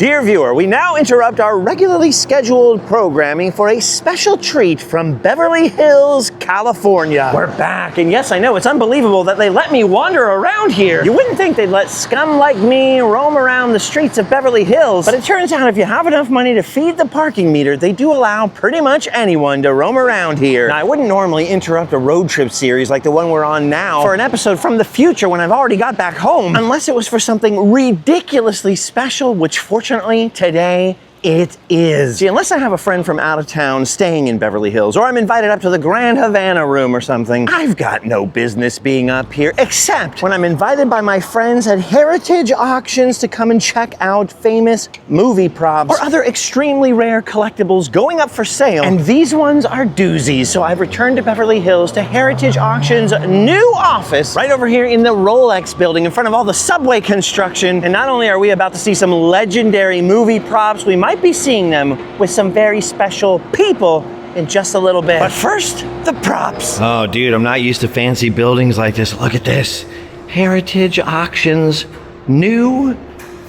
Dear viewer, we now interrupt our regularly scheduled programming for a special treat from Beverly Hills, California. We're back, and yes, I know, it's unbelievable that they let me wander around here. You wouldn't think they'd let scum like me roam around the streets of Beverly Hills, but it turns out if you have enough money to feed the parking meter, they do allow pretty much anyone to roam around here. Now, I wouldn't normally interrupt a road trip series like the one we're on now for an episode from the future when I've already got back home, unless it was for something ridiculously special, which fortunately today it is. See, unless I have a friend from out of town staying in Beverly Hills, or I'm invited up to the Grand Havana room or something, I've got no business being up here, except when I'm invited by my friends at Heritage Auctions to come and check out famous movie props or other extremely rare collectibles going up for sale. And these ones are doozies, so I've returned to Beverly Hills to Heritage Auctions' new office right over here in the Rolex building in front of all the subway construction. And not only are we about to see some legendary movie props, we might be seeing them with some very special people in just a little bit. But first, the props. Oh, dude, I'm not used to fancy buildings like this. Look at this. Heritage Auctions, new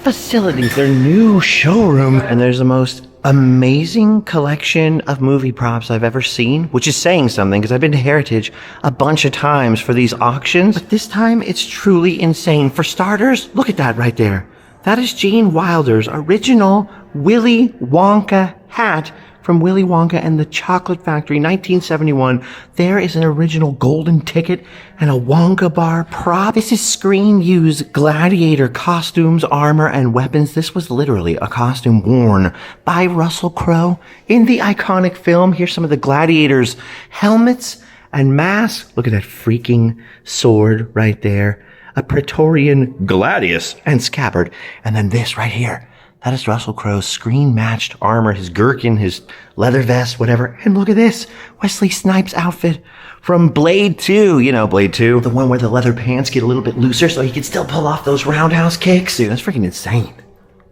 facilities, their new showroom. And there's the most amazing collection of movie props I've ever seen, which is saying something because I've been to Heritage a bunch of times for these auctions. But this time, it's truly insane. For starters, look at that right there. That is Gene Wilder's original Willy Wonka hat from Willy Wonka and the Chocolate Factory, 1971. There is an original golden ticket and a Wonka bar prop. This is Screen Used gladiator costumes, armor, and weapons. This was literally a costume worn by Russell Crowe in the iconic film. Here's some of the gladiators' helmets and masks. Look at that freaking sword right there. A Praetorian gladius and scabbard. And then this right here. That is Russell Crowe's screen-matched armor, his gherkin, his leather vest, whatever. And look at this. Wesley Snipes' outfit from Blade 2. You know Blade 2. The one where the leather pants get a little bit looser so he can still pull off those roundhouse kicks. Dude, that's freaking insane.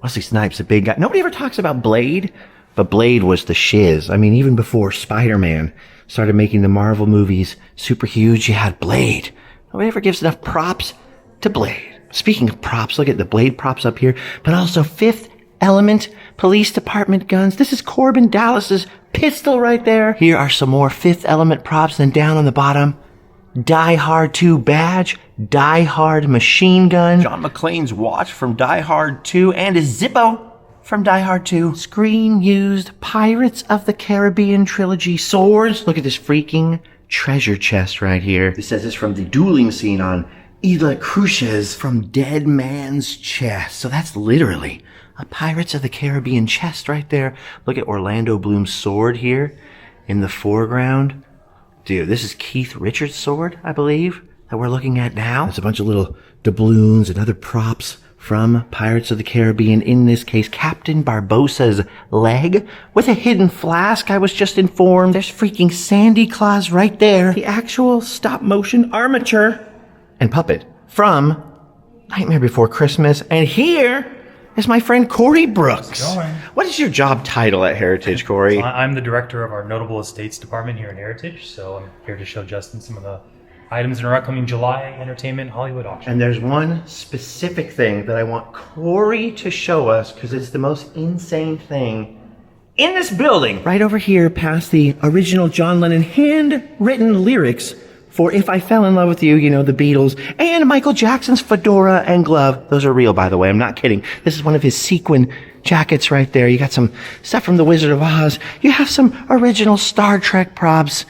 Wesley Snipes, a big guy. Nobody ever talks about Blade, but Blade was the shiz. I mean, even before Spider-Man started making the Marvel movies super huge, you had Blade. Nobody ever gives enough props to Blade. Speaking of props, look at the Blade props up here, but also Fifth Element Police Department guns. This is Corbin Dallas's pistol right there. Here are some more Fifth Element props. Then down on the bottom, Die Hard 2 badge, Die Hard machine gun, John McClane's watch from Die Hard 2, and a Zippo from Die Hard 2. Screen Used Pirates of the Caribbean trilogy swords. Look at this freaking treasure chest right here. It says it's from the dueling scene on Isla Cruces from Dead Man's Chest. So that's literally a Pirates of the Caribbean chest right there. Look at Orlando Bloom's sword here in the foreground. Dude, this is Keith Richards' sword, I believe, that we're looking at now. There's a bunch of little doubloons and other props from Pirates of the Caribbean. In this case, Captain Barbossa's leg with a hidden flask, I was just informed. There's freaking Sandy Claus right there. The actual stop-motion armature and puppet from Nightmare Before Christmas. And here is my friend Corey Brooks. What is your job title at Heritage, Corey? So I'm the director of our Notable Estates department here at Heritage. So I'm here to show Justin some of the items in our upcoming July Entertainment Hollywood auction. And there's one specific thing that I want Corey to show us because it's the most insane thing in this building. Right over here past the original John Lennon handwritten lyrics for If I Fell in Love with You, you know, the Beatles, and Michael Jackson's fedora and glove. Those are real, by the way. I'm not kidding. This is one of his sequin jackets right there. You got some stuff from The Wizard of Oz. You have some original Star Trek props.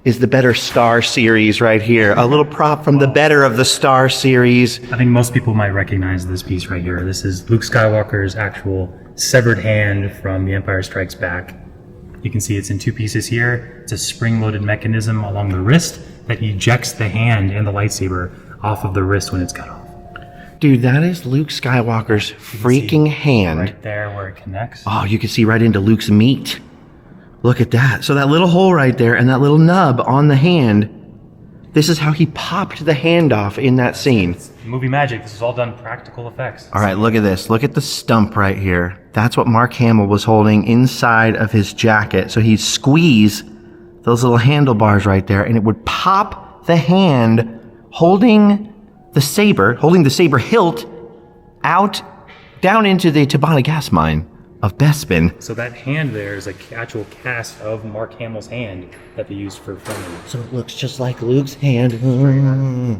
Is the Better Star series right here. A little prop from the Better of the Star series. I think most people might recognize this piece right here. This is Luke Skywalker's actual severed hand from The Empire Strikes Back. You can see it's in two pieces here. It's a spring-loaded mechanism along the wrist that ejects the hand and the lightsaber off of the wrist when it's cut off. Dude, that is Luke Skywalker's freaking hand. Right there where it connects. Oh, you can see right into Luke's meat. Look at that. So that little hole right there and that little nub on the hand, this is how he popped the hand off in that scene. It's movie magic. This is all done practical effects. All right, look at this. Look at the stump right here. That's what Mark Hamill was holding inside of his jacket. So he'd squeeze those little handlebars right there, and it would pop the hand holding the saber hilt out down into the Tabana gas mine of Bespin. So that hand there is an actual cast of Mark Hamill's hand that they used for filming. So it looks just like Luke's hand.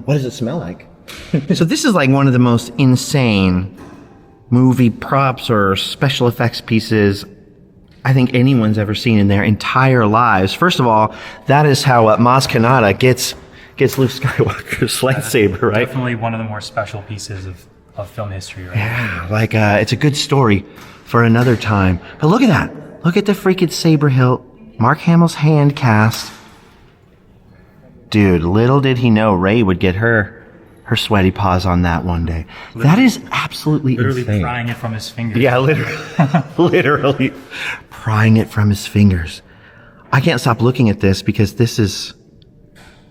What does it smell like? So this is like one of the most insane movie props or special effects pieces I think anyone's ever seen in their entire lives. First of all, that is how Maz Kanata gets Luke Skywalker's lightsaber, right? Definitely one of the more special pieces of film history, right? Yeah, like it's a good story for another time. But look at that. Look at the freaking saber hilt. Mark Hamill's hand cast. Dude, little did he know Rey would get her sweaty paws on that one day. That is absolutely literally insane. prying it from his fingers. Yeah, literally prying it from his fingers. I can't stop looking at this because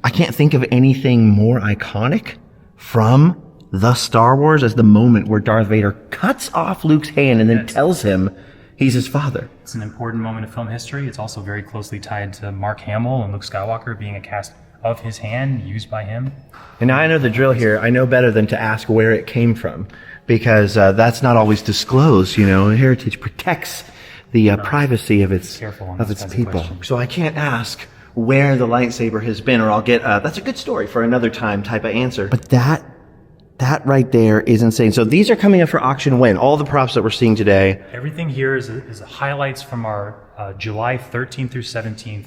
I can't think of anything more iconic from the Star Wars as the moment where Darth Vader cuts off Luke's hand and then tells him he's his father. It's an important moment of film history. It's also very closely tied to Mark Hamill and Luke Skywalker being a cast of his hand used by him. And now I know the drill here. I know better than to ask where it came from because that's not always disclosed. You know, heritage protects the privacy of its people. So I can't ask where the lightsaber has been, or I'll get that's a good story for another time type of answer. But that right there is insane. So these are coming up for auction when? All the props that we're seeing today. Everything here is highlights from our July 13th through 17th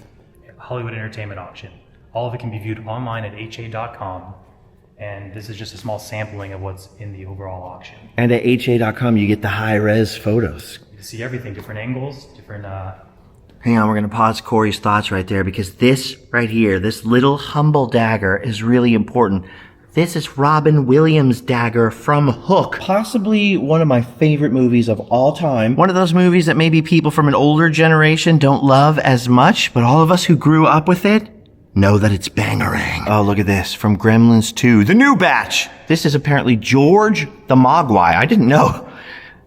Hollywood Entertainment auction. All of it can be viewed online at ha.com, and this is just a small sampling of what's in the overall auction. And at ha.com, you get the high-res photos. You see everything, different angles, different... Hang on, we're going to pause Corey's thoughts right there because this right here, this little humble dagger is really important. This is Robin Williams' dagger from Hook. Possibly one of my favorite movies of all time. One of those movies that maybe people from an older generation don't love as much, but all of us who grew up with it know that it's bangarang. Oh, look at this. From Gremlins 2, the new batch. This is apparently George the Mogwai. I didn't know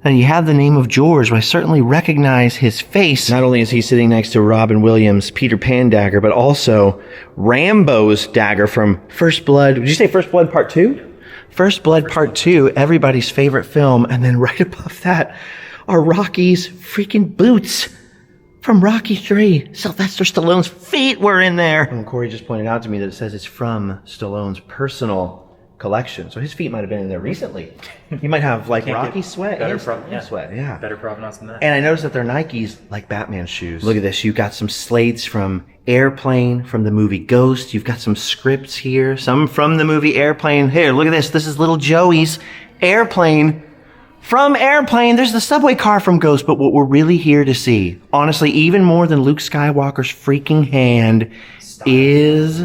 that he had the name of George, but I certainly recognize his face. Not only is he sitting next to Robin Williams' Peter Pan dagger, but also Rambo's dagger from First Blood. Did you say First Blood Part 2? First Blood Part 2, everybody's favorite film. And then right above that are Rocky's freaking boots. From Rocky 3, Sylvester Stallone's feet were in there. And Corey just pointed out to me that it says it's from Stallone's personal collection. So his feet might have been in there recently. He might have like Rocky sweat and Stallone sweat. Yeah. Better provenance than that. And I noticed that they're Nikes like Batman shoes. Look at this. You've got some slates from Airplane, from the movie Ghost. You've got some scripts here. Some from the movie Airplane. Here, look at this. This is little Joey's Airplane. From Airplane, there's the subway car from Ghost, but what we're really here to see, honestly, even more than Luke Skywalker's freaking hand, is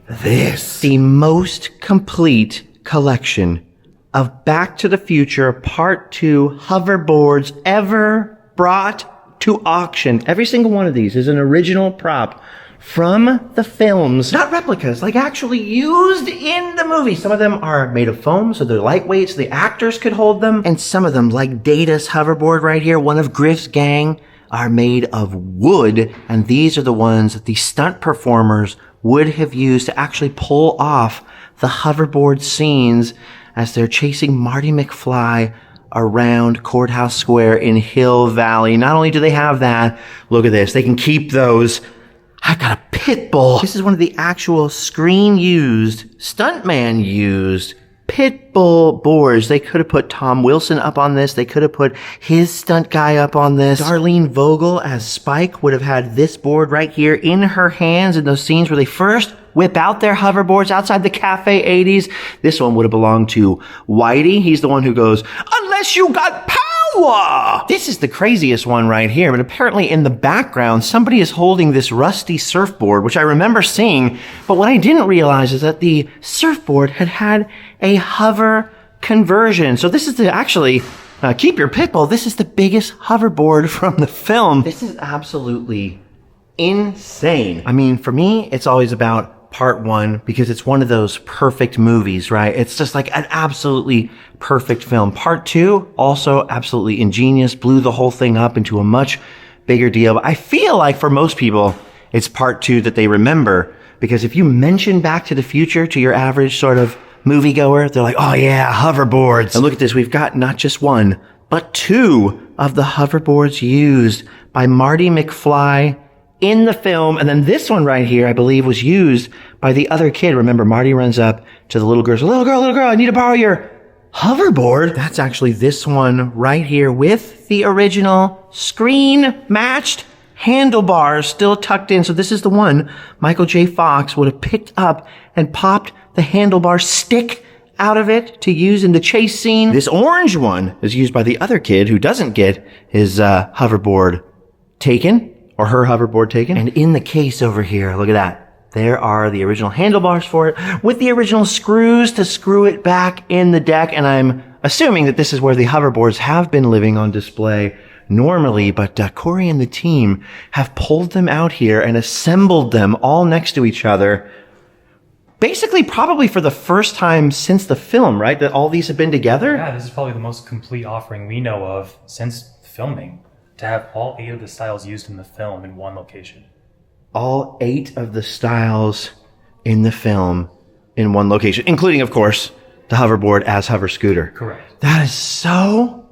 this. The most complete collection of Back to the Future Part 2 hoverboards ever brought to auction. Every single one of these is an original prop from the films, not replicas, like actually used in the movie. Some of them are made of foam, so they're lightweight, so the actors could hold them. And some of them, like Data's hoverboard right here, one of Griff's gang, are made of wood. And these are the ones that the stunt performers would have used to actually pull off the hoverboard scenes as they're chasing Marty McFly around Courthouse Square in Hill Valley. Not only do they have that, look at this, they can keep those. I've got a pit bull. This is one of the actual screen-used, stuntman-used pit bull boards. They could have put Tom Wilson up on this. They could have put his stunt guy up on this. Darlene Vogel as Spike would have had this board right here in her hands in those scenes where they first whip out their hoverboards outside the Cafe 80s. This one would have belonged to Whitey. He's the one who goes, "Unless you got power." This is the craziest one right here, but apparently in the background, somebody is holding this rusty surfboard, which I remember seeing, but what I didn't realize is that the surfboard had a hover conversion. So this is actually, keep your pitbull, this is the biggest hoverboard from the film. This is absolutely insane. I mean, for me, it's always about Part 1 because it's one of those perfect movies, right? It's just like an absolutely perfect film. Part 2, also absolutely ingenious, blew the whole thing up into a much bigger deal. But I feel like for most people, it's Part 2 that they remember because if you mention Back to the Future to your average sort of moviegoer, they're like, oh yeah, hoverboards. And look at this, we've got not just one, but 2 of the hoverboards used by Marty McFly in the film. And then this one right here, I believe, was used by the other kid. Remember, Marty runs up to the little girl, says, little girl, I need to borrow your hoverboard. That's actually this one right here with the original screen matched handlebars still tucked in. So this is the one Michael J. Fox would have picked up and popped the handlebar stick out of it to use in the chase scene. This orange one is used by the other kid who doesn't get his hoverboard taken, or her hoverboard taken. And in the case over here, look at that. There are the original handlebars for it with the original screws to screw it back in the deck. And I'm assuming that this is where the hoverboards have been living on display normally, but Corey and the team have pulled them out here and assembled them all next to each other. Basically, probably for the first time since the film, right? That all these have been together? Yeah, this is probably the most complete offering we know of since filming, to have all 8 of the styles used in the film in one location. All 8 of the styles in the film in one location, including, of course, the hoverboard as hover scooter. Correct. That is so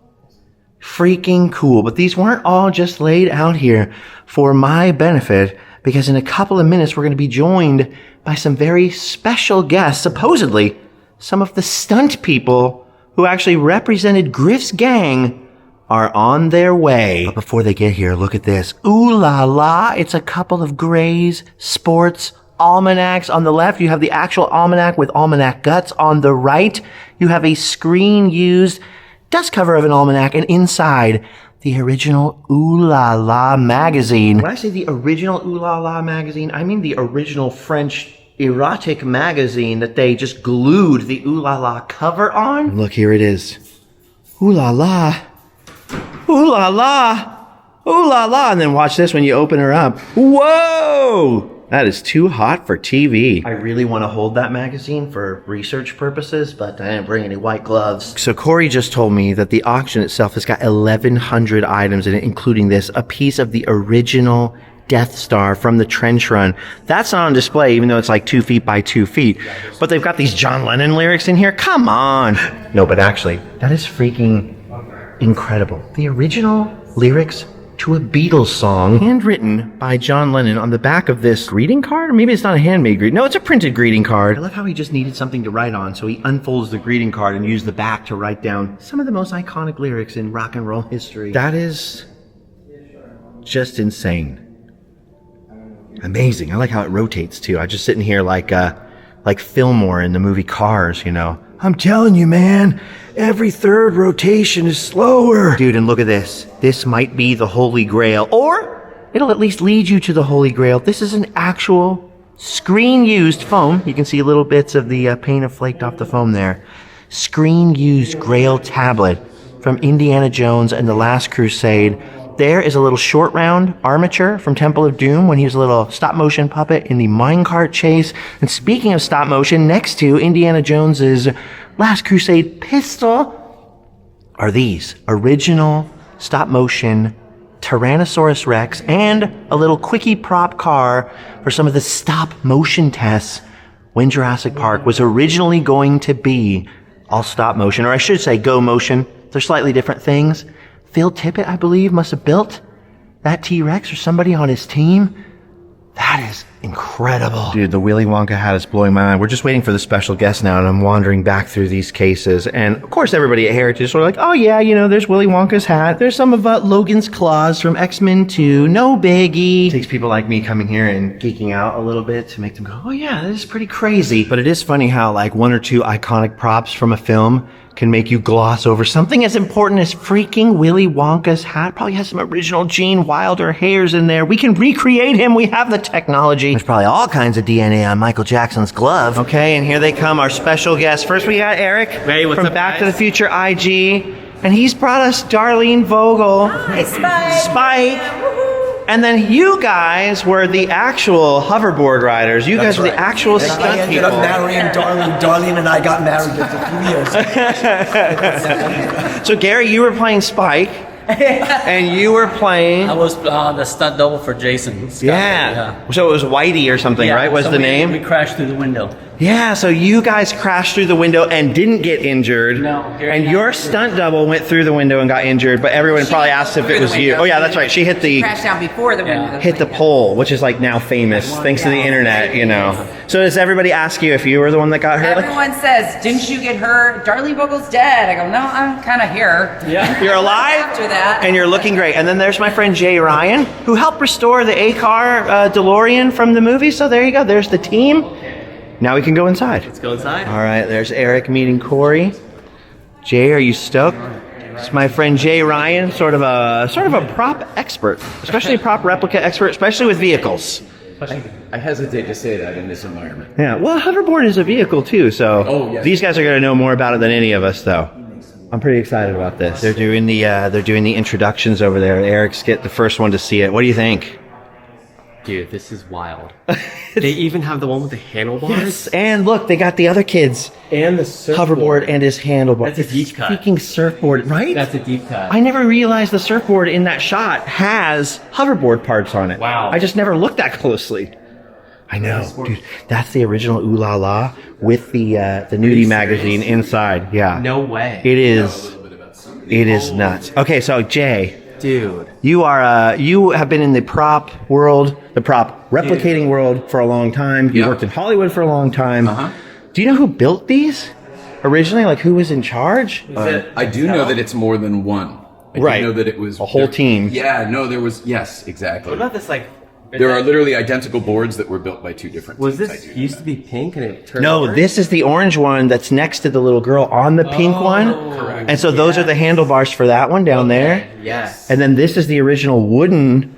freaking cool. But these weren't all just laid out here for my benefit, because in a couple of minutes, we're going to be joined by some very special guests, supposedly some of the stunt people who actually represented Griff's gang are on their way. But before they get here, look at this. Ooh la la. It's a couple of Gray's Sports almanacs. On the left, you have the actual almanac with almanac guts. On the right, you have a screen-used dust cover of an almanac, and inside, the original Ooh La La magazine. When I say the original Ooh La La magazine, I mean the original French erotic magazine that they just glued the Ooh La La cover on. And look, here it is. Ooh La La. Ooh La La. Ooh La La. And then watch this when you open her up. Whoa! That is too hot for TV. I really want to hold that magazine for research purposes, but I didn't bring any white gloves. So Corey just told me that the auction itself has got 1,100 items in it, including this, a piece of the original Death Star from the trench run. That's not on display, even though it's like 2 feet by 2 feet. But they've got these John Lennon lyrics in here. Come on. No, but actually, that is freaking incredible. The original lyrics to a Beatles song, handwritten by John Lennon on the back of this greeting card? Or maybe it's not a handmade greeting. No, it's a printed greeting card. I love how he just needed something to write on, so he unfolds the greeting card and used the back to write down some of the most iconic lyrics in rock and roll history. That is just insane. Amazing. I like how it rotates too. I'm just sitting here like Fillmore in the movie Cars, you know. I'm telling you, man, every third rotation is slower. Dude, and look at this. This might be the Holy Grail, or it'll at least lead you to the Holy Grail. This is an actual screen-used foam. You can see little bits of the paint have flaked off the foam there. Screen-used Grail Tablet from Indiana Jones and the Last Crusade. There is a little short round armature from Temple of Doom when he was a little stop motion puppet in the minecart chase. And speaking of stop motion, next to Indiana Jones's Last Crusade pistol are these original stop motion Tyrannosaurus Rex and a little quickie prop car for some of the stop motion tests when Jurassic Park was originally going to be all stop motion, or I should say go motion. They're slightly different things. Phil Tippett, I believe, must have built that T-Rex, or somebody on his team. That is incredible. Dude, the Willy Wonka hat is blowing my mind. We're just waiting for the special guest now, and I'm wandering back through these cases. And, of course, everybody at Heritage is sort of like, oh, yeah, you know, there's Willy Wonka's hat. There's some of Logan's claws from X-Men 2. No biggie. It takes people like me coming here and geeking out a little bit to make them go, oh, yeah, this is pretty crazy. But it is funny how, like, 1 or 2 iconic props from a film can make you gloss over something as important as freaking Willy Wonka's hat. Probably has some original Gene Wilder hairs in there. We can recreate him. We have the technology. There's probably all kinds of DNA on Michael Jackson's glove. Okay, and here they come, our special guests. First we got Eric from Back to the Future IG, and he's brought us Darlene Vogel. Hi, Spike. Spike. And then you guys were the actual hoverboard riders. You guys were the actual stunt people. I ended up marrying Darlene. Darlene and I got married after 2 years. So Gary, you were playing Spike, and you were playing... I was the stunt double for Jason Scott. Yeah. So it was Whitey or something, right? Was so the name? We crashed through the window. Yeah, so you guys crashed through the window and didn't get injured. No. And your stunt double went through the window and got injured, but everyone probably asked if it was you. Oh yeah, that's right. She hit the crashed down before the window. hit the pole, which is like now famous thanks to the internet, you know. So does everybody ask you if you were the one that got hurt? Like, Everyone says, "Didn't you get hurt? Darlene Vogel's dead." I go, "No, I'm kind of here." Yeah. you're alive After that. and you're looking great. And then there's my friend Jay Ryan, who helped restore the A-car DeLorean from the movie. So there you go. There's the team. Now we can go inside. Let's go inside. All right, there's Eric meeting Corey. Jay, are you stoked? It's my friend Jay Ryan, sort of a prop expert, especially a prop replica expert, especially with vehicles. I hesitate to say that in this environment. Yeah, well, hoverboard is a vehicle too, so yes. These guys are going to know more about it than any of us, though. I'm pretty excited about this. They're doing the introductions over there. Eric's the first one to see it. What do you think? Dude, this is wild. They even have the one with the handlebars. Yes, and look, they got the other kids. And the surfboard. Hoverboard and his handlebar. That's a deep cut. Freaking surfboard, right? That's a deep cut. I never realized the surfboard in that shot has hoverboard parts on it. Wow. I just never looked that closely. I know, dude. That's the original Ooh La La with the nudie magazine inside. Yeah. No way. It is. It is nuts. Okay, so Jay, Dude. you have been in the prop world, the prop replicating world for a long time. You Yeah. worked in Hollywood for a long time. Uh-huh. Do you know who built these originally? Like who was in charge? I do know that it's more than one. I do Right. know that it was A whole team. Yeah, no, there was. Yes, exactly. What about this, like... There are literally identical boards that were built by two different Was teams. this I do used know to be pink and it turned No, orange? this is the orange one that's next to the little girl on the pink one. Correct. And so those are the handlebars for that one down there. Yes. And then this is the original wooden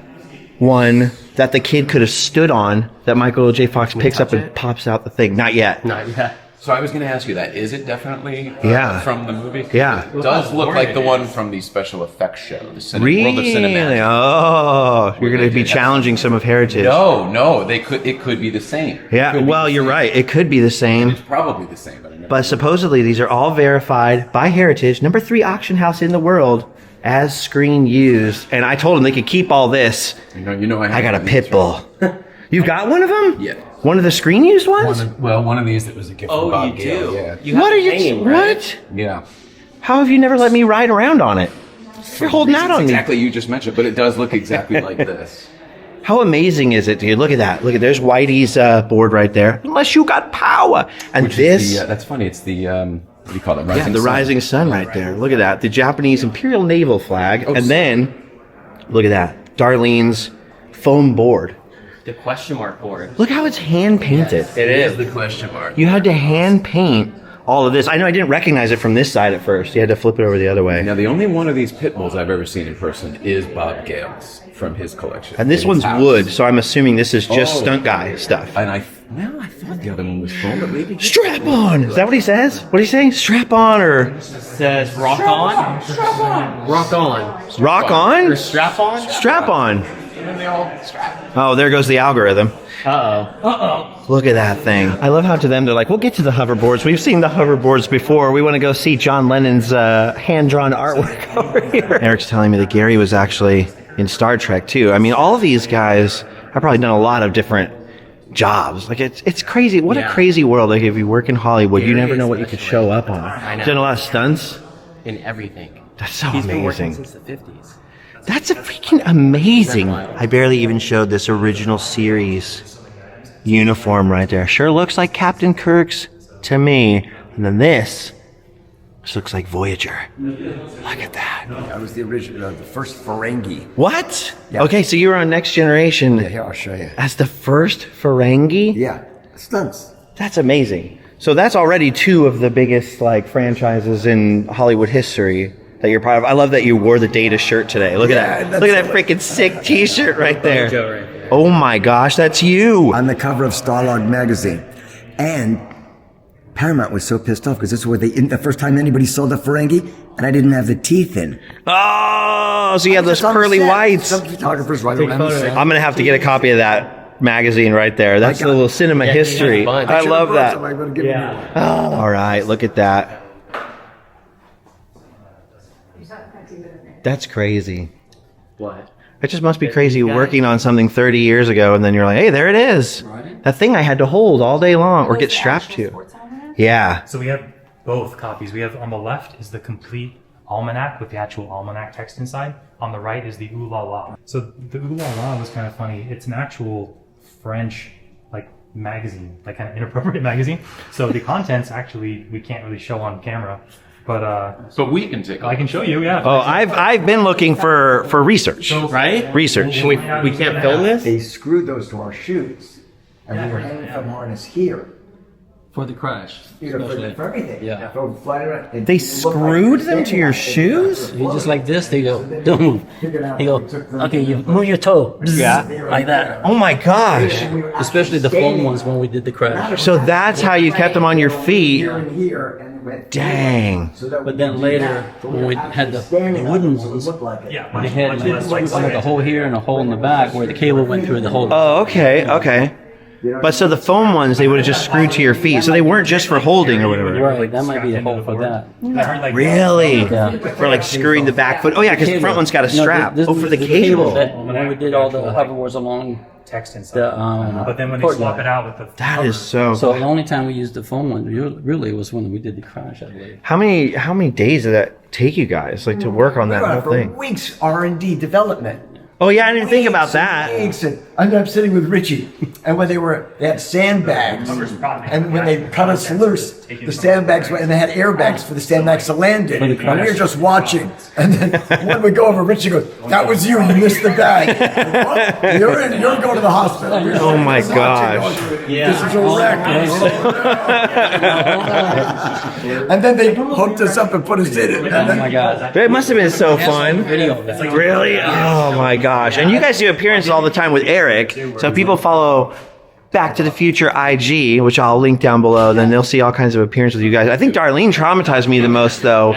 one that the kid could have stood on that Michael J. Fox picks up touch and it? pops out the thing. Not yet. Not yet. So I was going to ask you that. Is it definitely Yeah. from the movie? Yeah. It does look like the one from the special effects show, the World of Cinematic. Really? Oh, you're going to be challenging some of Heritage. No, it could be the same. It Yeah, could be well, the you're same. right. It could be the same. It's probably the same, but I never But supposedly these are all verified by Heritage, number 3 auction house in the world, as screen used. And I told them they could keep all this. You know, I got a one of pit these, bull. You've got one of them? Yeah. One of the screen used ones? One of these that was a gift from Oh, Bob you Gale. do? Yeah. You have What it are you? hanging, right? What? Yeah. How have you never let me ride around on it? You're holding out on me. Exactly, you just mentioned, but it does look exactly like this. How amazing is it, dude? Look at that. Look at there's Whitey's board right there. Unless you got power. And Which this, is the, that's funny. It's the what do you call it? yeah, the Sun. rising sun right there. Look at that. The Japanese Imperial Naval flag. Oh, And then, look at that. Darlene's foam board. The question mark board. Look how it's hand painted. It is. the question mark. You had to hand paint all of this. I know I didn't recognize it from this side at first. You had to flip it over the other way. Now, the only one of these pit bulls I've ever seen in person is Bob Gale's from his collection. And this in one's his house. wood, so I'm assuming this is just Oh. stunt guy stuff. And I thought the other one was foam, but maybe Strap on! Is that what he says? What are you saying? Strap on or Says rock on. Strap on. Rock on. rock on? Or strap on. Strap on. Oh, there goes the algorithm. Uh-oh. Look at that thing. I love how to them they're like, we'll get to the hoverboards. We've seen the hoverboards before. We want to go see John Lennon's hand-drawn artwork over here. Eric's telling me that Gary was actually in Star Trek too. I mean, all of these guys have probably done a lot of different jobs. Like it's crazy. What a Yeah. crazy world. Like if you work in Hollywood, you Gary never know what you could show up on. I know. Done a lot of stunts. In everything. That's so He's been working amazing. since the 50s. That's a freaking amazing. Isn't that wild? I barely even showed this original series uniform right there. Sure looks like Captain Kirk's to me. And then this looks like Voyager. Look at that. I was the original, the first Ferengi. What? Yeah. Okay, so you were on Next Generation Yeah, here, I'll show you. as the first Ferengi? Yeah, stunts. That's amazing. So that's already 2 of the biggest like franchises in Hollywood history that you're part of. I love that you wore the Data shirt today. Look Yeah, at that. that's- Look at that freaking sick t-shirt right there. Joe right there. Oh my gosh, that's you. On the cover of Starlog magazine. And Paramount was so pissed off because this was the first time anybody saw the Ferengi, and I didn't have the teeth in. Oh, so you have those Just on pearly set. whites. Some photographers right around the set. I'm going to have to get a copy of that magazine right there. That's a little cinema Yeah, history. you have a bunch. I I love that. Yeah. Oh, all right, look at that. That's crazy. What? It just must be crazy working on something 30 years ago, and then you're like, hey, there it is. That thing I had to hold all day long or get strapped to. Yeah. So we have both copies. We have on the left is the complete almanac with the actual almanac text inside. On the right is the Ooh La La. So the Ooh La La was kind of funny. It's an actual French like magazine, like kind of inappropriate magazine. So the contents actually we can't really show on camera, but we can take. I can show you. Yeah. Oh, I've been looking for research. Right? Research. We can't film this? They screwed those to our shoes, and we were hanging from harness here. For the crash. You know, for everything. Yeah. So flying around. It They looked like screwed they them were to your standing shoes? out You just like this, they go, there. don't move. Figured out They go, we took them okay, you down. move your toe. Yeah. Like that. Oh my gosh. We were Especially the standing foam ones when we did the crash. So that's how you kept them on your feet. here and here, and it went Dang. so that But we then could do later, that. when we had the Standing wooden up, it ones, looked like it. yeah, they had like a hole here and a hole in the back where the cable went through the hole. Oh, okay. But so the foam ones, they would have just screwed to your feet. So they weren't just for holding or whatever. Right, that might be the hole for that. I heard like Really? Yeah. For like screwing the back foot. Oh yeah, because the front one's got a No, strap. this- Oh, for the this cable. that when we did all the hoverboards along text inside. the But then when they courtyard. swap it out with the That is so. So the only time we used the foam one really was when we did the crash, I believe. How many days did that take you guys, like to work on that We were whole for thing? weeks R&D development. Oh yeah, I didn't think about that. Weeks, and I ended up sitting with Richie, and when they had sandbags, and when they cut us loose, the sandbags went, and they had airbags for the sandbags to land in, and we were just watching. And then when we go over, Richie goes, "That was you missed the bag. What? You're going to the hospital." We were Oh my just watching, gosh. going, This is a wreck. And then they hooked us up and put us in it. And Oh my then, God. It must have been so fun. Video of that. Really? Oh my gosh. And you guys do appearances all the time with Eric. So if people follow Back to the Future IG, which I'll link down below, then they'll see all kinds of appearances with you guys. I think Darlene traumatized me the most though.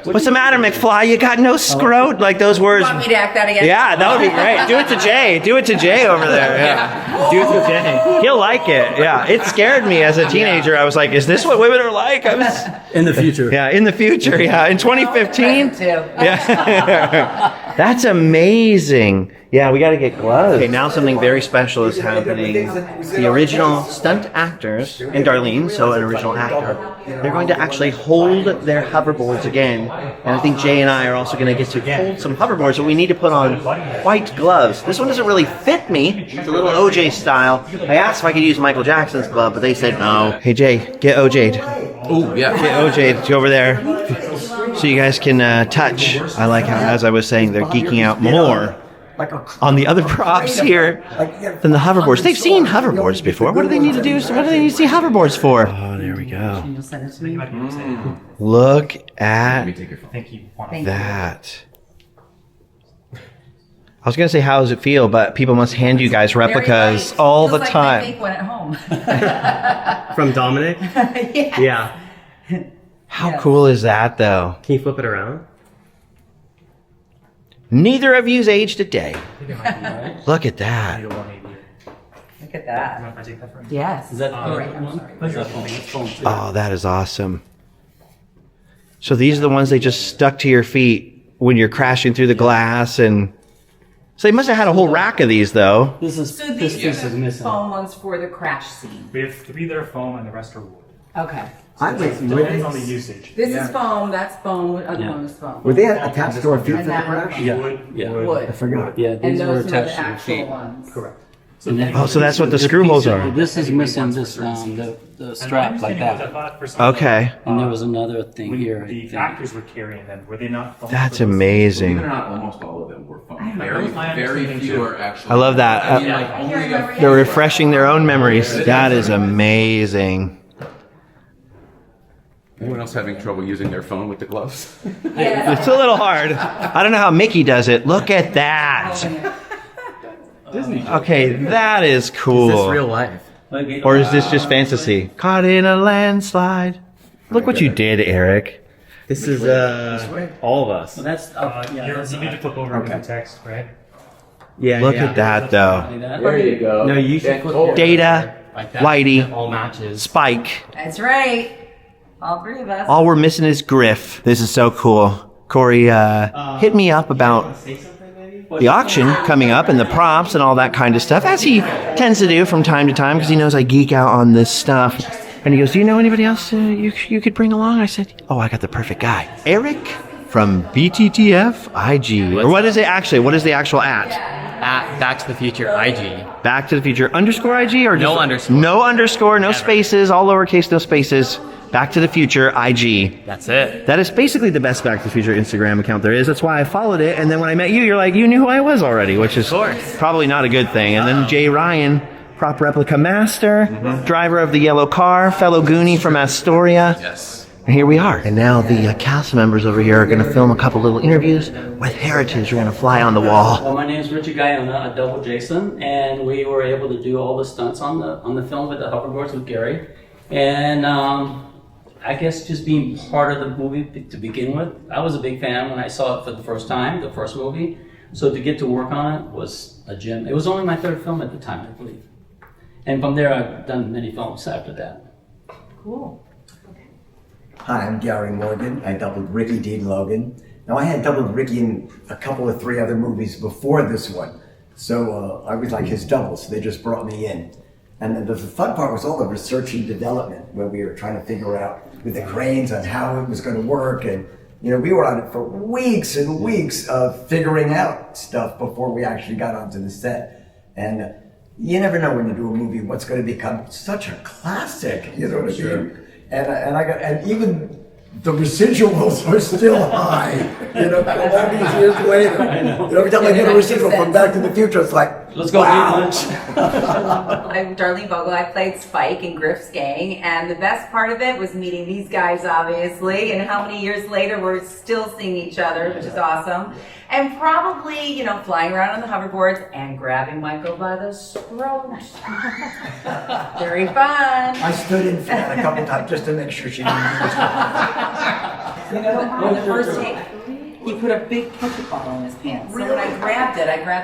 What's the matter, McFly? You got no scrote? Like those words. Want me to act that again? Yeah, that would be great. Do it to Jay. Do it to Jay over there. Yeah. Do it to Jay. He'll like it. Yeah. It scared me as a teenager. I was like, is this what women are like? I was In the future. Yeah, in the future, yeah. In 2015. Too. Yeah. That's amazing. Yeah, we got to get gloves. Okay, now something very special is happening. The original stunt actors and Darlene, so an original actor, they're going to actually hold their hoverboards again. And I think Jay and I are also going to get to hold some hoverboards, but we need to put on white gloves. This one doesn't really fit me. It's a little OJ style. I asked if I could use Michael Jackson's glove, but they said no. Hey Jay, get OJ'd. Oh yeah. Get OJ'd over there so you guys can touch. I like how, as I was saying, they're geeking out more on the other props here than the hoverboards. They've seen hoverboards before. What do they need to do? What do they need to see hoverboards for? Oh, there we go. You'll send it to me? Look at Thank you. that. I was going to say, how does it feel? But people must hand you guys replicas all the Feels like my time. fake one at home. From Dominic? Yeah. Yeah. How cool is that, though? Can you flip it around? Neither of you's aged a day. Look at that. Look at that. I take that for Yes. Is that right, I'm one? sorry. Is that foam? That's foam too. Oh, that is awesome. So these are the ones they just stuck to your feet when you're crashing through the glass, and so they must have had a whole rack of these, though. This is So this these piece are is the missing. foam ones for the crash scene. We have 3 that are foam and the rest are wood. Okay. I wait, Depends on the usage. This is foam, that's foam, the other Yeah. one is foam. were they attached to our feet for And the that one. crash? Yeah. Wood, Yeah. wood. I forgot. Yeah, And these were those are the attached to the actual feet. ones. Correct. And then Oh, so that's what the this screw piece holes of- are. This is missing this the strap like that. Okay. And there was another thing here. I The think. actors were carrying them. Were they not? foam That's for those? Believe it amazing. or not, almost all of them were foam. I Very, know. very few are actually. I love that. I mean, like, only a They're refreshing their own memories. That is amazing. Anyone else having trouble using their phone with the gloves? Yeah. It's a little hard. I don't know how Mickey does it. Look at that. Okay, that is cool. Is this real life? Or is this just fantasy? Caught in a landslide. Look what you did, Eric. This is all of us. So that's You need to flip over into the text, right? Yeah. Look at that, though. like that. There you go. No, you should flip Data, Like that. Whitey, all matches. Spike. That's right. All 3 of us. All we're missing is Griff. This is so cool. Corey, hit me up about... Say something, maybe? the auction coming up and the props and all that kind of stuff, as he tends to do from time to time because he knows I geek out on this stuff. And he goes, do you know anybody else you could bring along? I said, oh, I got the perfect guy. Eric from BTTF IG. Or what is it actually? What is the actual at? At Back to the Future IG. Back to the Future _ IG? Or No underscore. No underscore, no Never. spaces, all lowercase, no spaces. Back to the Future IG. That's it. That is basically the best Back to the Future Instagram account there is. That's why I followed it. And then when I met you, you're like, you knew who I was already, which is probably not a good thing. And then Jay Ryan, prop replica master, driver of the yellow car, fellow Goonie from Astoria. Yes. And here we are. And now the cast members over here are going to film a couple little interviews with Heritage. We're going to fly on the wall. Well, my name is Richie Gaona, a double Jason, and we were able to do all the stunts on the film with the hoverboards with Gary. And I guess just being part of the movie to begin with, I was a big fan when I saw it for the first time, the first movie. So to get to work on it was a gem. It was only my third film at the time, I believe. And from there, I've done many films after that. Cool. Hi, I'm Gary Morgan. I doubled Ricky Dean Logan. Now, I had doubled Ricky in a couple of 3 other movies before this one. So I was like his double, so they just brought me in. And then the fun part was all the research and development, where we were trying to figure out with the cranes on how it was going to work. And, you know, we were on it for weeks and weeks of figuring out stuff before we actually got onto the set. And you never know when you do a movie what's going to become such a classic, you know what I mean? And even the residuals are still high, you know, all these years later. Every time I get a residual from Back to the Future, it's like, Let's go wow. eat lunch. I'm Darlene Vogel. I played Spike in Griff's gang, and the best part of it was meeting these guys, obviously, and how many years later we're still seeing each other, which is awesome. And probably, you know, flying around on the hoverboards and grabbing Michael by the throat. Very fun. I stood in front a couple times just to make sure she didn't do this. You know, on the first take, he put a big ketchup bottle in his pants. So when I grabbed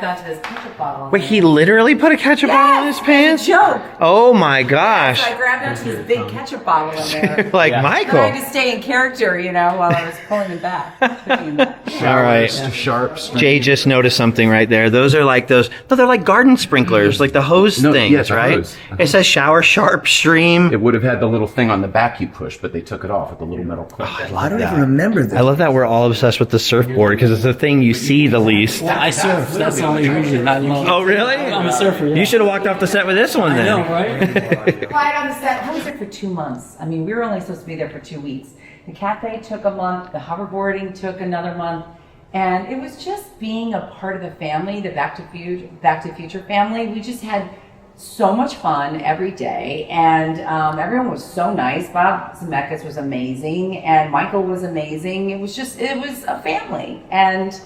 onto this ketchup bottle. Wait, he literally put a ketchup bottle in his pants? Joke. Oh my gosh. So I grabbed onto this big ketchup bottle in there. Like And I Michael. had to stay in character, you know, while I was pulling him back. Pushing him back. All right. Sharps. Jay just noticed something right there. Those are like those, no, they're like garden sprinklers, like the hose No, things, yeah, the right? hose. It says shower sharp stream. It would have had the little thing on the back you push, but they took it off with the little metal clip. I don't even remember this. I love that we're all obsessed with the surfboard because it's the thing you see the least. I surf. That's the only reason I love. Oh, really? I'm a surfer. Yeah. You should have walked off the set with this one I then. know, right? Quiet on the set. I was there for 2 months. I mean, we were only supposed to be there for 2 weeks. The cafe took a month. The hoverboarding took another month. And it was just being a part of the family, the Back to Future family. We just had so much fun every day, and everyone was so nice. Bob Zemeckis was amazing, and Michael was amazing. It was a family, and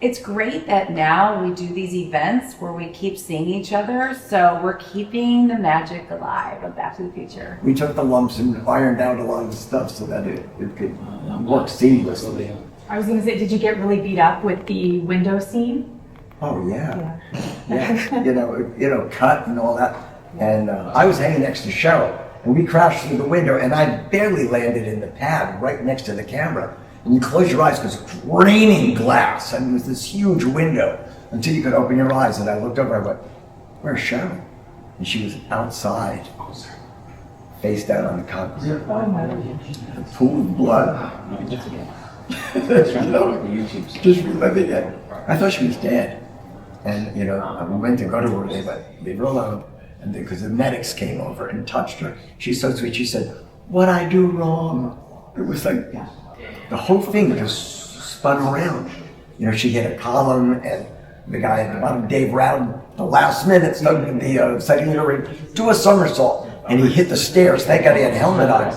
it's great that now we do these events where we keep seeing each other, so we're keeping the magic alive of Back to the Future. We took the lumps and ironed out a lot of the stuff so that it could work seamlessly. I was going to say, did you get really beat up with the window scene? Oh yeah, yeah. You know, cut and all that. And I was hanging next to Cheryl, and we crashed through the window, and I barely landed in the pad right next to the camera. And you close your eyes because it's raining glass, and it was this huge window until you could open your eyes. And I looked over, I went, "Where's Cheryl?" And she was outside, face down on the concrete. A pool of blood. Just reliving it. I thought she was dead. And, you know, we went to go to her, they went, leave her alone. And because the medics came over and touched her. She's so sweet. She said, "What'd I do wrong?" It was like, the whole thing just spun around. You know, she hit a column, and the guy at the bottom, Dave Rowden, the last minute, the second unit ring, do a somersault. And he hit the stairs. Thank God he had a helmet on.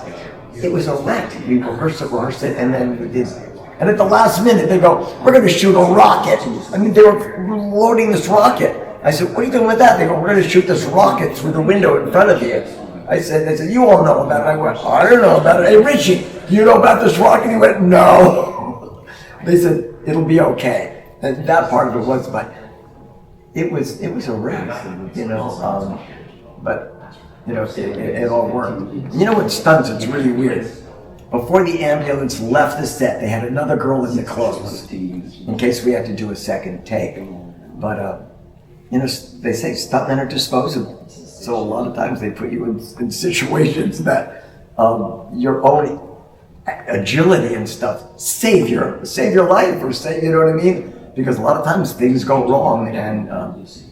It was a wreck. We rehearsed it, and then we did. And at the last minute, they go, "We're going to shoot a rocket." I mean, they were loading this rocket. I said, "What are you doing with that?" They go, "We're going to shoot this rocket through the window in front of you." I said, "You all know about it." I went, "I don't know about it." "Hey, Richie, do you know about this rocket?" He went, "No." They said, "It'll be okay." And that part of it was, but it was a risk, you know. But you know, it all worked. You know what stunts? It's really weird. Before the ambulance left the set, they had another girl in the clothes in case we had to do a second take. But you know, they say stuntmen are disposable. So a lot of times they put you in situations that your own agility and stuff save your life, or save, you know what I mean? Because a lot of times things go wrong, and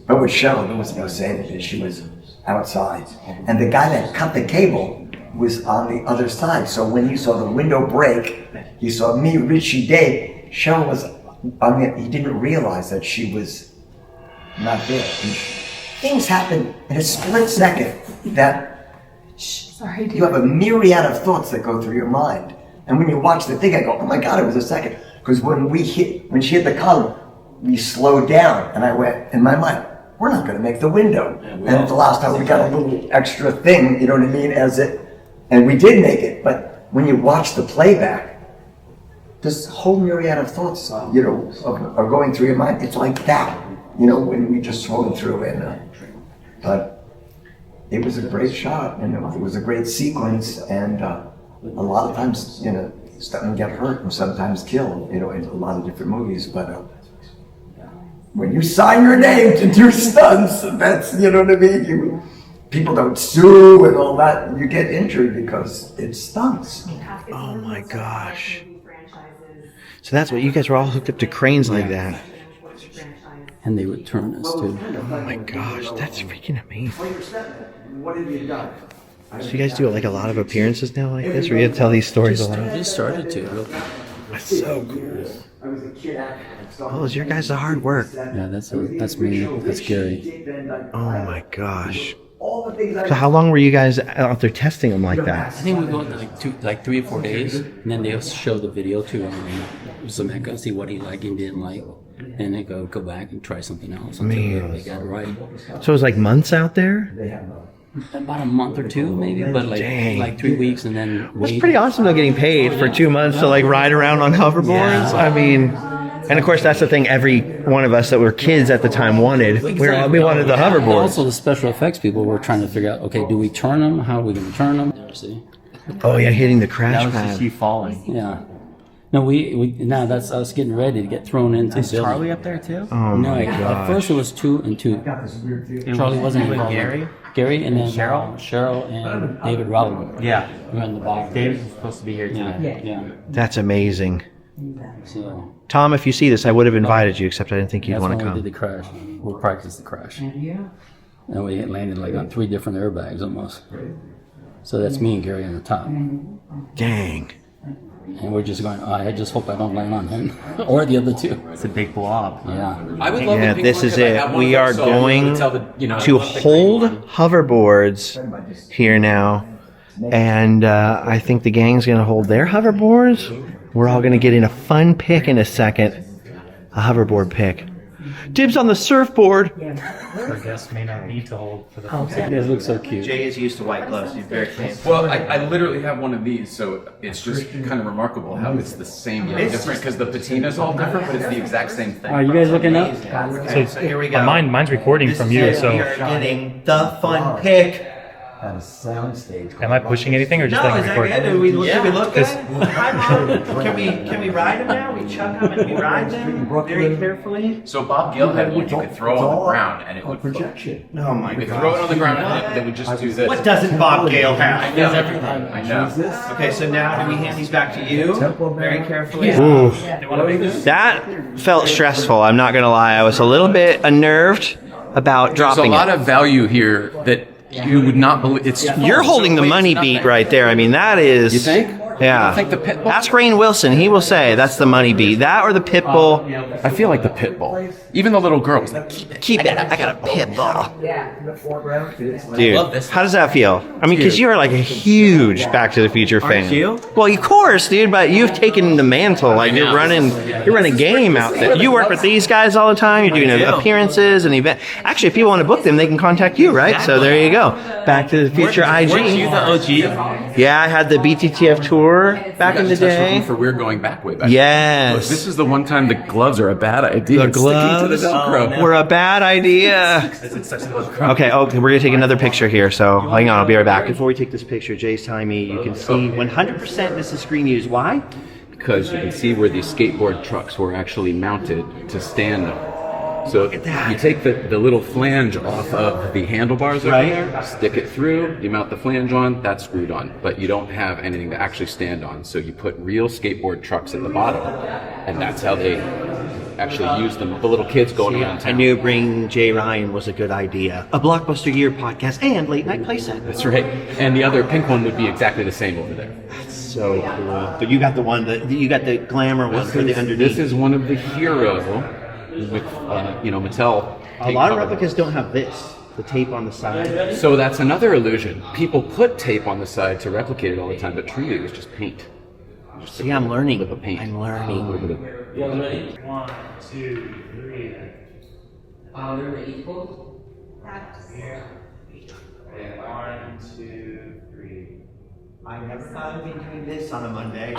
but with Cheryl, there was no saving it. She was outside, and the guy that cut the cable was on the other side. So when he saw the window break, he saw me, Richie, Dave. Cheryl was on the. He didn't realize that she was not there. And things happen in a split second that Sorry, you have a myriad of thoughts that go through your mind. And when you watch the thing, I go, oh my God, it was a second. Because when she hit the column, we slowed down, and I went, in my mind, we're not going to make the window. And at the last time, we got a little extra thing, you know what I mean, and we did make it. But when you watch the playback, this whole myriad of thoughts, you know, are going through your mind. It's like that, you know, when we just swung through it. But it was a great shot, and it was a great sequence, and a lot of times, you know, stuntmen get hurt and sometimes killed, you know, in a lot of different movies. But when you sign your name to do stunts, that's, you know what I mean? People don't sue and all that. You get injured because it's stunts. Oh my gosh. So that's what you guys were all hooked up to cranes like that. And they would turn us too. Oh my gosh, that's freaking amazing. What have you done? So you guys do like a lot of appearances now like this, or you tell these stories a lot? We started to. That's so cool. Oh, it's your guys' hard work. Yeah, that's me. That's Gary. Oh my gosh. So how long were you guys out there testing them like that? I think we go like 3 or 4 days, and then they'll show the video to him, and so I can see what he liked and didn't like, and they go back and try something else until they got it right. So it was like months out there? About a month or two, maybe, but like 3 weeks, and then It's pretty awesome though, getting paid for 2 months to like ride around on hoverboards. I mean, and of course that's the thing every one of us that were kids at the time wanted. We wanted the hoverboard. Also, the special effects people were trying to figure out, okay, do we turn them? How are we going to turn them? See? Oh yeah, hitting the crash pad. That was just you falling. Yeah. No, now that's us getting ready to get thrown into the building. Charlie up there too? Oh No, my at gosh. first it was 2 and 2. Charlie wasn't with involved. Gary and then Cheryl and David Robin. Yeah. Were in the bottom. David was supposed to be here today. Yeah. That's amazing. So Tom, if you see this, I would have invited you, except I didn't think you'd that's want when to we come. did the crash. We practiced the crash. And we landed like on 3 different airbags almost. So that's me and Gary on the top. Dang. And we're just going, I just hope I don't land on him or the other 2. It's a big blob. Yeah. I would love Yeah, the pink this one is 'cause I it. have one We of are them, so I'll be able going to tell the, you know, to the green hold one. hoverboards here now. And I think the gang's going to hold their hoverboards. We're all going to get in a fun pick in a second. A hoverboard pick. Dibs on the surfboard. Our guests may not need to hold for the You guys look so cute. Jay is used to white gloves. He's very fancy. Well, I literally have one of these, so it's just kind of remarkable how it's the same yet different, because the patina's all different, but it's the exact same thing. Are you guys looking up? So here we go. Mine's recording This from is you, it. so We are getting the fun pick. At a soundstage. am I pushing anything or just No, letting is it that record? good? Do we look good? Hi, Mom. Can we ride them now? We chuck them and we ride them very carefully. So Bob Gill had one you could throw on the ground and it would float. Projection. Oh my You could throw it on the ground and they would just do this. What doesn't Bob Gale have? I know. I know. Okay, so now do we hand these back to you? Very carefully. That felt stressful. I'm not gonna lie. I was a little bit unnerved about There's a dropping lot it. of value here that you would not believe. It's You're holding the money beat right there. I mean, that is. You think? Yeah. I think the pit bull. Ask Rainn Wilson. He will say that's the money beat. That or the pit bull. I feel like the pit bull. Even the little girls. Keep it. I got a pit bull. In the foreground, it's Dude, how does that feel? I mean, because you are like a huge Back to the Future fan. you? Well, of course, dude. But you've taken the mantle. Like you're running game out there. You work with these guys all the time. You're doing appearances and event. Actually, if people want to book them, they can contact you, right? So there you go. Back to the Future IG. Weren't you the OG? Yeah, I had the BTTF tour back in the day. For we're going back way back. Yes. Look, this is the one time the gloves are a bad idea. The It's sticking to the gloves Velcro. were a bad idea. Okay, we're going to take another picture here, so hang on, I'll be right back. Before we take this picture, Jay's telling me you can see 100% this is screen used. Why? Because you can see where these skateboard trucks were actually mounted to stand So you take the little flange off of the handlebars over there, stick it through, you mount the flange on, that's screwed on. But you don't have anything to actually stand on. So you put real skateboard trucks at the bottom, and that's how they actually use them. The little kids going around town. I knew bringing Jay Ryan was a good idea. A Blockbuster Year podcast and late night playset. That's right. And the other pink one would be exactly the same over there. That's so cool. But you got the one that you got the glamour one for the underneath. This is one of the Hero with Mattel. A lot of replicas don't have this. The tape on the side. So that's another illusion. People put tape on the side to replicate it all the time, but truly it was just paint. See, I'm learning. With a paint. I'm learning. You guys ready? 1, 2, 3. Here. And 1, 2, 3. I never thought of doing this on a Monday.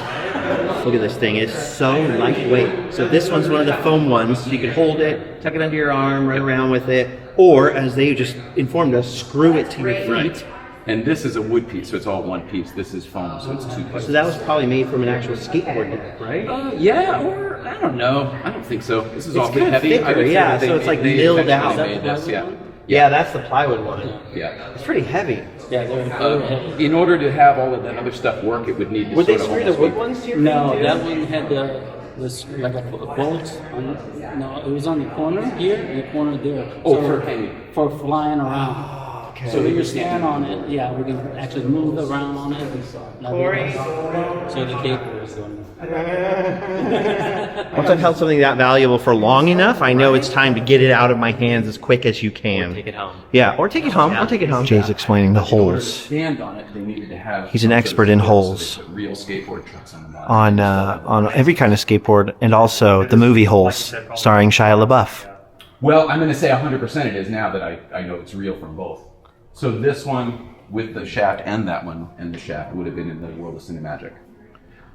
Look at this thing. It's so lightweight. So this one's one of the foam ones. So you can hold it, tuck it under your arm, run around with it. Or, as they just informed us, screw it to your feet. Right. And this is a wood piece, so it's all one piece. This is foam, so it's 2 pieces. So that was probably made from an actual skateboard deck, right? Yeah, or I don't know. I don't think so. This is It's all kind of heavy. thicker, yeah, so it's like milled out. Made this, yeah. Yeah, that's the plywood one. Yeah. It's pretty heavy. Yeah, they're heavy. In order to have all of that other stuff work, it would need to Would they sort of screw the almost wood be- ones to your No, feet, too? that one had like a bolt on. No, it was on the corner here and the corner there. Oh, for hanging. For flying around. Okay. So when you stand on it, yeah, we can actually move around on it. Corey. So the cable is going. Once I've held something that valuable for long enough, I know it's time to get it out of my hands as quick as you can. Take it home. Yeah, or take it home. I'll take it home. Jay's explaining the In order to holes stand on it, they needed to have. He's an some expert sort of in support, holes. so they put real skateboard trucks on the bottom. on every kind of skateboard, and also the movie Holes, starring Shia LaBeouf. Well, I'm going to say 100% it is now that I know it's real from both. So this one with the shaft and that one and the shaft would have been in the world of Cinemagic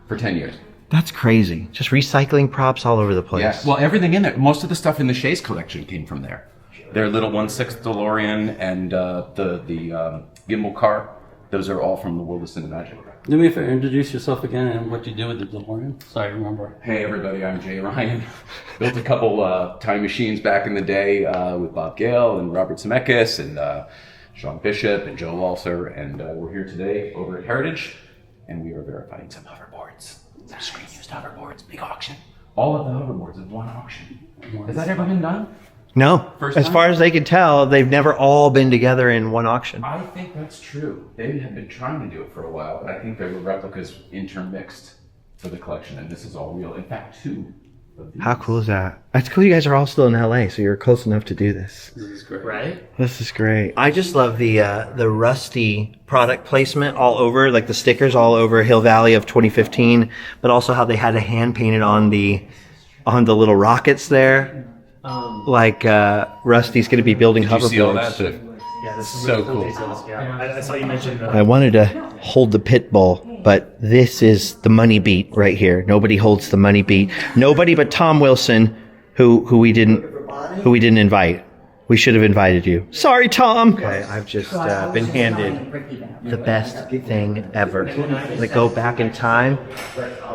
for 10 years. That's crazy. Just recycling props all over the place. Yeah, well, everything in there. Most of the stuff in the Shays collection came from there. Their little 1/6 DeLorean and the gimbal car, those are all from the world of Cinemagic. Do me a favor, introduce yourself again and what you do with the DeLorean. Sorry, remember. Hey everybody, I'm Jay Ryan. Built a couple time machines back in the day with Bob Gale and Robert Zemeckis and Sean Bishop and Joe Walser, and we're here today over at Heritage, and we are verifying some hoverboards. Some screen used hoverboards, big auction. All of the hoverboards in one auction. Has that ever been done? No, First as time? far as they can tell, they've never all been together in one auction. I think that's true. They have been trying to do it for a while, but I think there were replicas intermixed for the collection, and this is all real. In fact, 2 of these. How cool is that? That's cool you guys are all still in LA, so you're close enough to do this. This is great. Right? This is great. I just love the Rusty product placement all over, like the stickers all over Hill Valley of 2015, but also how they had a hand painted on the little rockets there. Like Rusty's going to be building Did you see all that? hoverboards. Yeah, this is So really cool. details. Yeah, I saw you mention I wanted to hold the pit bull, but this is the money beat right here. Nobody holds the money beat. Nobody but Tom Wilson, who we didn't invite. We should have invited you. Sorry, Tom. Okay, I've just been handed the best thing ever. Like go back in time,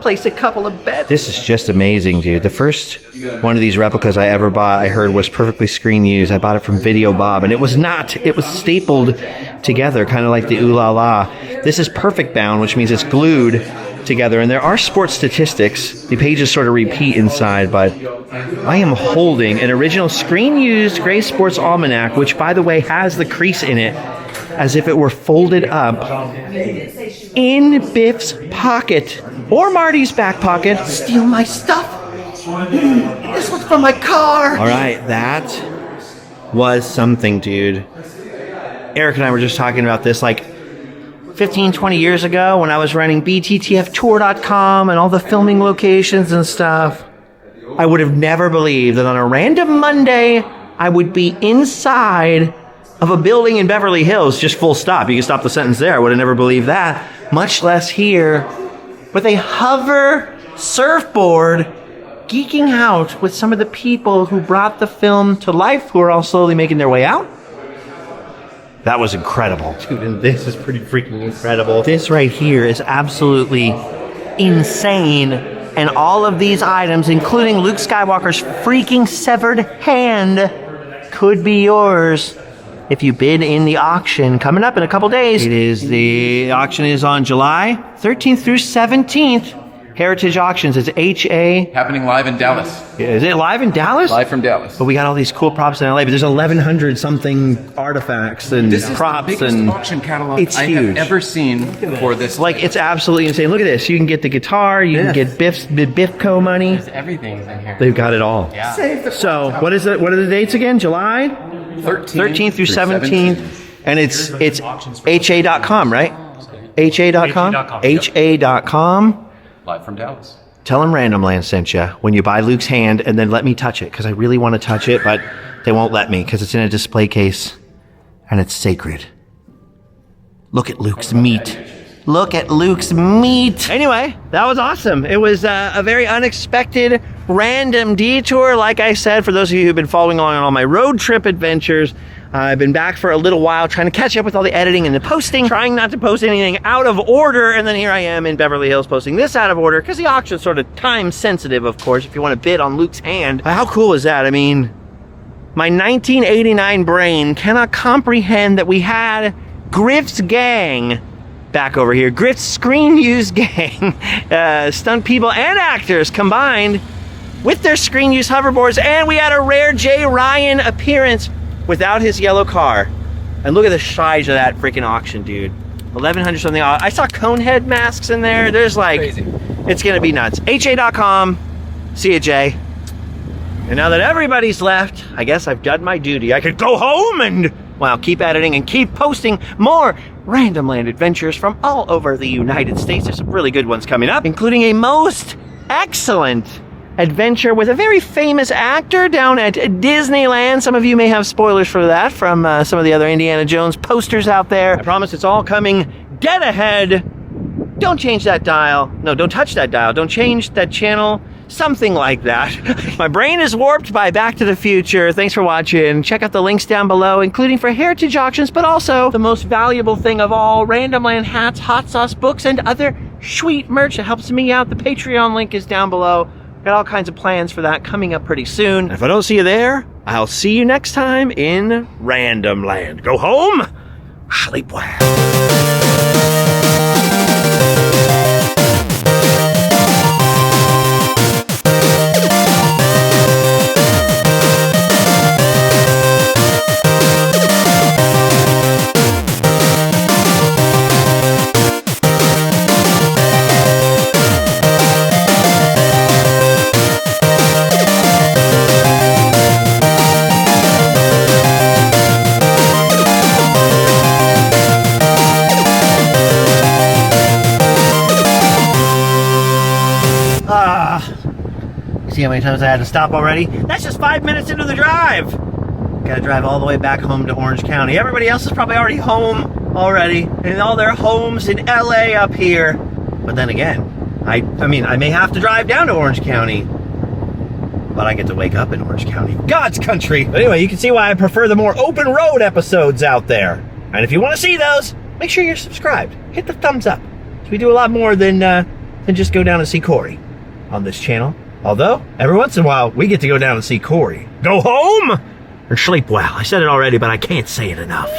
place a couple of bets. This is just amazing, dude. The first one of these replicas I ever bought, I heard was perfectly screen used. I bought it from Video Bob, and it was not. It was stapled together, kind of like the Ooh La La. This is perfect bound, which means it's glued together, and there are sports statistics. The pages sort of repeat inside, but I am holding an original screen-used Gray Sports Almanac, which, by the way, has the crease in it, as if it were folded up in Biff's pocket or Marty's back pocket. Steal my stuff. This was from my car. All right, that was something, dude. Eric and I were just talking about this, like 15, 20 years ago when I was running BTTFtour.com and all the filming locations and stuff. I would have never believed that on a random Monday, I would be inside of a building in Beverly Hills, just full stop. You can stop the sentence there. I would have never believed that, much less here with a hover surfboard, geeking out with some of the people who brought the film to life, who are all slowly making their way out. That was incredible. Dude, and this is pretty freaking incredible. This right here is absolutely insane. And all of these items, including Luke Skywalker's freaking severed hand, could be yours if you bid in the auction coming up in a couple days. The auction is on July 13th through 17th. Heritage Auctions. It's HA. Happening live in Dallas. Is it live in Dallas? Live from Dallas. But we got all these cool props in LA. But there's 1,100 something artifacts and props, This is the biggest and auction catalog it's I huge. have ever seen for this. Like, it's absolutely insane. Look at this. You can get the guitar. You can get Biffco money. Everything's in here. They've got it all. Yeah. So what is it? What are the dates again? July 13th through 17th. And it's HA.com, right? HA.com? HA.com. Live from Dallas. Tell them Random Land sent you when you buy Luke's hand, and then let me touch it, because I really want to touch it, but they won't let me because it's in a display case and it's sacred. Look at Luke's meat. Look at Luke's meat. Anyway, that was awesome. It was a very unexpected, random detour. Like I said, for those of you who've been following along on all my road trip adventures, I've been back for a little while trying to catch up with all the editing and the posting, trying not to post anything out of order, and then here I am in Beverly Hills posting this out of order because the auction's sort of time sensitive, of course, if you want to bid on Luke's hand. How cool is that? I mean, my 1989 brain cannot comprehend that we had Griff's gang back over here. Griff's Screen Used gang, stunt people and actors combined with their Screen Used hoverboards, and we had a rare Jay Ryan appearance without his yellow car. And look at the size of that freaking auction, dude. 1,100 something. I saw Conehead masks in there. There's like, crazy. It's gonna be nuts. HA.com. See ya, Jay. And now that everybody's left, I guess I've done my duty. I could go home and, well, keep editing and keep posting more Random Land adventures from all over the United States. There's some really good ones coming up, including a most excellent adventure with a very famous actor down at Disneyland. Some of you may have spoilers for that from some of the other Indiana Jones posters out there. I promise it's all coming dead ahead. Don't change that dial. No, don't touch that dial. Don't change that channel. Something like that. My brain is warped by Back to the Future. Thanks for watching. Check out the links down below, including for heritage auctions, but also the most valuable thing of all, Random Land hats, hot sauce books, and other sweet merch that helps me out. The Patreon link is down below. Got all kinds of plans for that coming up pretty soon. And if I don't see you there, I'll see you next time in Random Land. Go home, sleep well. See how many times I had to stop already? That's just 5 minutes into the drive. Gotta drive all the way back home to Orange County. Everybody else is probably already home already, in all their homes in LA up here. But then again, I mean, I may have to drive down to Orange County, but I get to wake up in Orange County, God's country. But anyway, you can see why I prefer the more open road episodes out there. And if you want to see those, make sure you're subscribed. Hit the thumbs up. So we do a lot more than just go down and see Corey on this channel. Although, every once in a while, we get to go down and see Corey. Go home or sleep well. I said it already, but I can't say it enough.